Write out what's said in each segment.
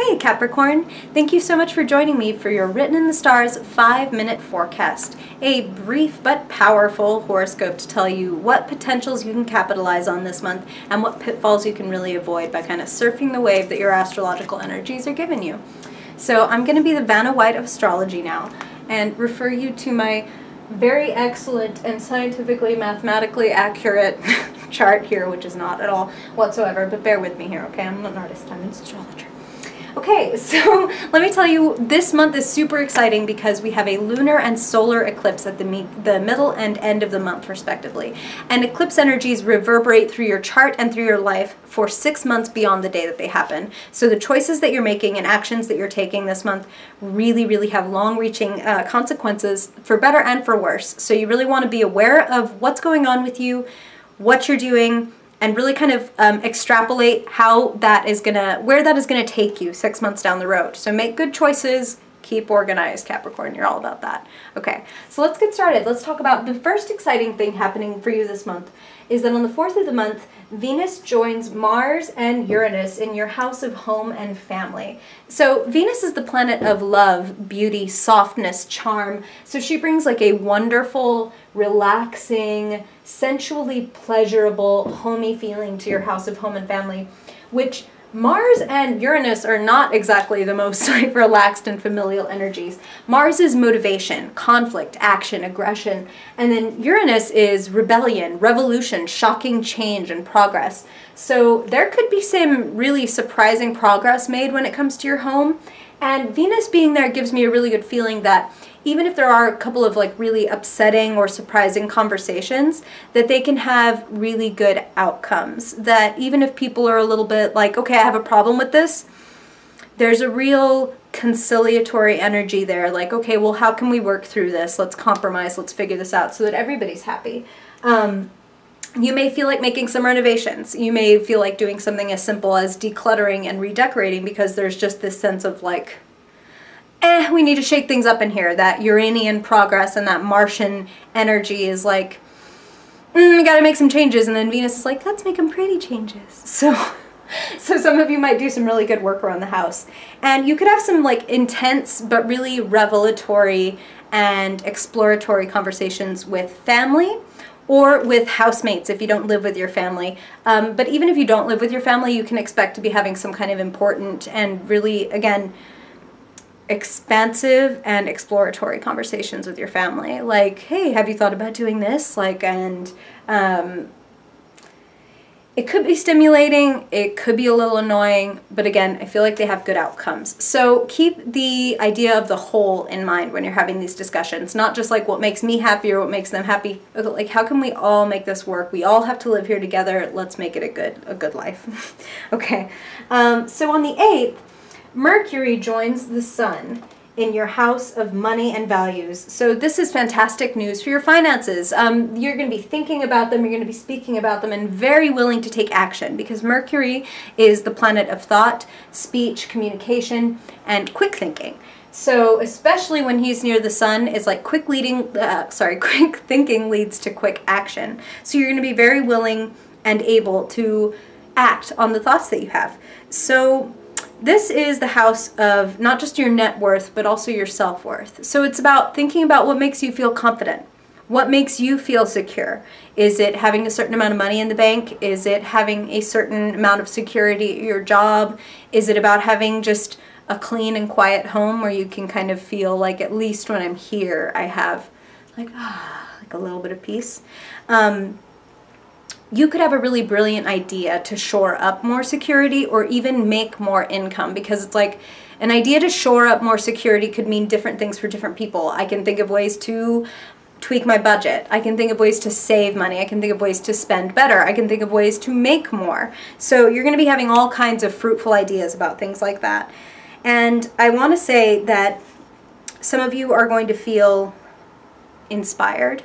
Hey Capricorn, thank you so much for joining me for your Written in the Stars 5-minute forecast, a brief but powerful horoscope to tell you what potentials you can capitalize on this month and what pitfalls you can really avoid by kind of surfing the wave that your astrological energies are giving you. So I'm going to be the Vanna White of astrology now and refer you to my very excellent and scientifically, mathematically accurate chart here, which is not at all whatsoever, but bear with me here, okay? I'm not an artist, I'm an astrologer. Okay, so let me tell you, this month is super exciting because we have a lunar and solar eclipse at the middle and end of the month, respectively. And eclipse energies reverberate through your chart and through your life for 6 months beyond the day that they happen. So the choices that you're making and actions that you're taking this month really have long-reaching consequences for better and for worse. So you really want to be aware of what's going on with you, what you're doing, and really kind of extrapolate how that is where that is gonna take you 6 months down the road. So make good choices, keep organized, Capricorn, you're all about that. Okay, so let's get started. Let's talk about the first exciting thing happening for you this month is that on the 4th of the month, Venus joins Mars and Uranus in your house of home and family. So Venus is the planet of love, beauty, softness, charm. So she brings like a wonderful, relaxing, sensually pleasurable, homey feeling to your house of home and family, which Mars and Uranus are not exactly the most like relaxed and familial energies. Mars is motivation, conflict, action, aggression, and then Uranus is rebellion, revolution, shocking change, and progress. So there could be some really surprising progress made when it comes to your home, and Venus being there gives me a really good feeling that even if there are a couple of like really upsetting or surprising conversations, that they can have really good outcomes. That even if people are a little bit like, okay, I have a problem with this, there's a real conciliatory energy there. Like, okay, well, how can we work through this? Let's compromise, let's figure this out so that everybody's happy. You may feel like making some renovations. You may feel like doing something as simple as decluttering and redecorating because there's just this sense of like, we need to shake things up in here. That Uranian progress and that Martian energy is like, we gotta make some changes. And then Venus is like, let's make them pretty changes. So some of you might do some really good work around the house. And you could have some like intense but really revelatory and exploratory conversations with family or with housemates if you don't live with your family. But even if you don't live with your family, you can expect to be having some kind of important and really, again, expansive and exploratory conversations with your family. Like, hey, have you thought about doing this? Like, and it could be stimulating, it could be a little annoying, but again, I feel like they have good outcomes. So keep the idea of the whole in mind when you're having these discussions, not just like what makes me happy or what makes them happy, but like how can we all make this work? We all have to live here together. Let's make it a good life. Okay, so on the 8th, Mercury joins the Sun in your house of money and values. So this is fantastic news for your finances. You're going to be thinking about them, you're going to be speaking about them, and very willing to take action because Mercury is the planet of thought, speech, communication, and quick thinking. So especially when he's near the Sun, it's like quick thinking leads to quick action. So you're going to be very willing and able to act on the thoughts that you have. So this is the house of not just your net worth, but also your self-worth. So it's about thinking about what makes you feel confident. What makes you feel secure? Is it having a certain amount of money in the bank? Is it having a certain amount of security at your job? Is it about having just a clean and quiet home where you can kind of feel like, at least when I'm here, I have like a little bit of peace? You could have a really brilliant idea to shore up more security or even make more income, because it's like an idea to shore up more security could mean different things for different people. I can think of ways to tweak my budget. I can think of ways to save money. I can think of ways to spend better. I can think of ways to make more. So you're going to be having all kinds of fruitful ideas about things like that. And I want to say that some of you are going to feel inspired,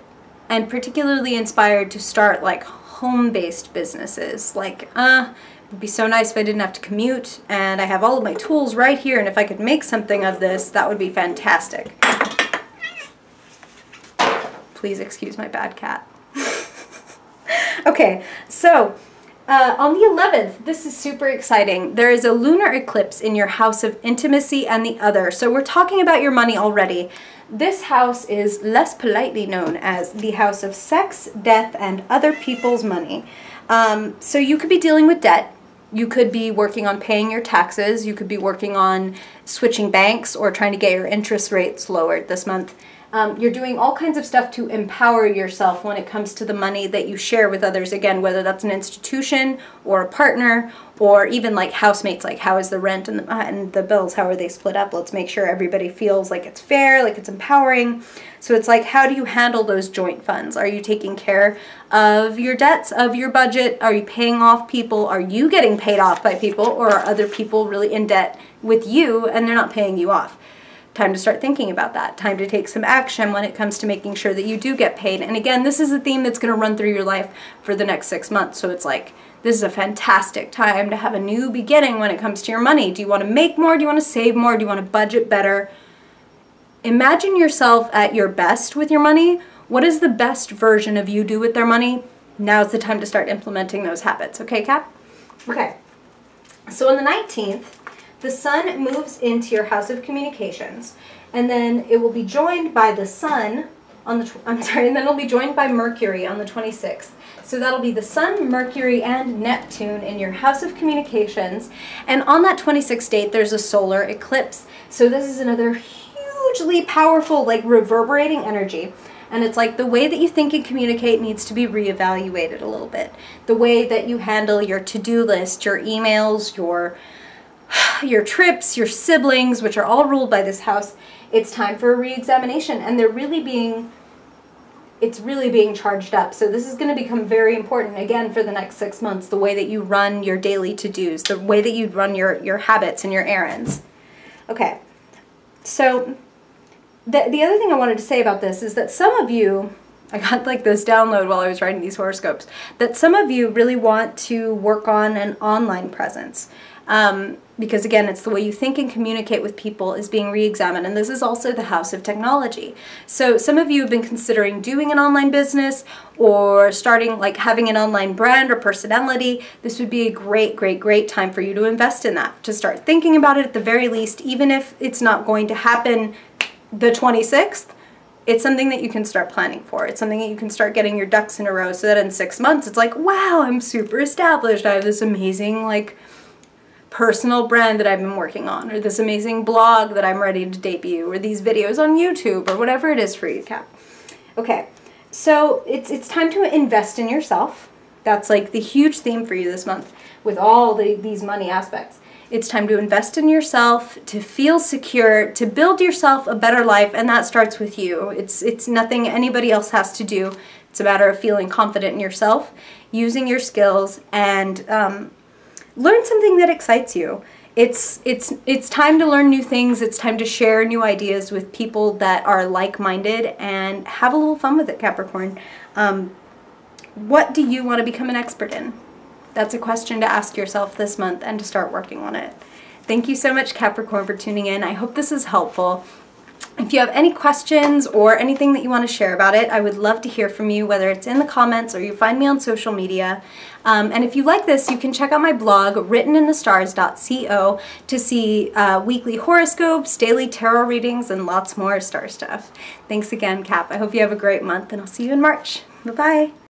and particularly inspired to start like home-based businesses. Like, it would be so nice if I didn't have to commute and I have all of my tools right here, and if I could make something of this, that would be fantastic. Please excuse my bad cat. Okay, so On the 11th, this is super exciting. There is a lunar eclipse in your house of intimacy and the other. So we're talking about your money already. This house is less politely known as the house of sex, death, and other people's money. So you could be dealing with debt. You could be working on paying your taxes. You could be working on switching banks or trying to get your interest rates lowered this month. You're doing all kinds of stuff to empower yourself when it comes to the money that you share with others. Again, whether that's an institution or a partner or even like housemates, like how is the rent and the bills, how are they split up? Let's make sure everybody feels like it's fair, like it's empowering. So it's like, how do you handle those joint funds? Are you taking care of your debts, of your budget? Are you paying off people? Are you getting paid off by people, or are other people really in debt with you and they're not paying you off? Time to start thinking about that. Time to take some action when it comes to making sure that you do get paid. And again, this is a theme that's going to run through your life for the next 6 months. So it's like, this is a fantastic time to have a new beginning when it comes to your money. Do you want to make more? Do you want to save more? Do you want to budget better? Imagine yourself at your best with your money. What does the best version of you do with their money? Now's the time to start implementing those habits. Okay, Cap? Okay. So on the 19th, the sun moves into your house of communications, and then it will be joined by the sun on the, and then it'll be joined by Mercury on the 26th. So that'll be the sun, Mercury, and Neptune in your house of communications. And on that 26th date, there's a solar eclipse. So this is another hugely powerful, like reverberating energy. And it's like the way that you think and communicate needs to be reevaluated a little bit. The way that you handle your to-do list, your emails, your trips, your siblings, which are all ruled by this house, it's time for a re-examination, and it's really being charged up. So this is going to become very important again for the next 6 months, the way that you run your daily to-dos, the way that you run your habits and your errands. Okay, so the other thing I wanted to say about this is that some of you, I got like this download while I was writing these horoscopes, that some of you really want to work on an online presence. Because again, it's the way you think and communicate with people is being re-examined, and this is also the house of technology. So some of you have been considering doing an online business or starting, like having an online brand or personality. This would be a great time for you to invest in that, to start thinking about it at the very least, even if it's not going to happen the 26th. It's something that you can start planning for. It's something that you can start getting your ducks in a row so that in 6 months it's like, wow, I'm super established. I have this amazing like personal brand that I've been working on, or this amazing blog that I'm ready to debut, or these videos on YouTube, or whatever it is for you, Cap. Okay, so it's time to invest in yourself. That's like the huge theme for you this month with all these money aspects. It's time to invest in yourself, to feel secure, to build yourself a better life, and that starts with you. It's nothing anybody else has to do. It's a matter of feeling confident in yourself, using your skills, and learn something that excites you. It's time to learn new things. It's time to share new ideas with people that are like-minded and have a little fun with it, Capricorn. What do you want to become an expert in? That's a question to ask yourself this month and to start working on it. Thank you so much, Capricorn, for tuning in. I hope this is helpful. If you have any questions or anything that you want to share about it, I would love to hear from you, whether it's in the comments or you find me on social media. And if you like this, you can check out my blog, writteninthestars.co, to see weekly horoscopes, daily tarot readings, and lots more star stuff. Thanks again, Cap. I hope you have a great month, and I'll see you in March. Bye-bye.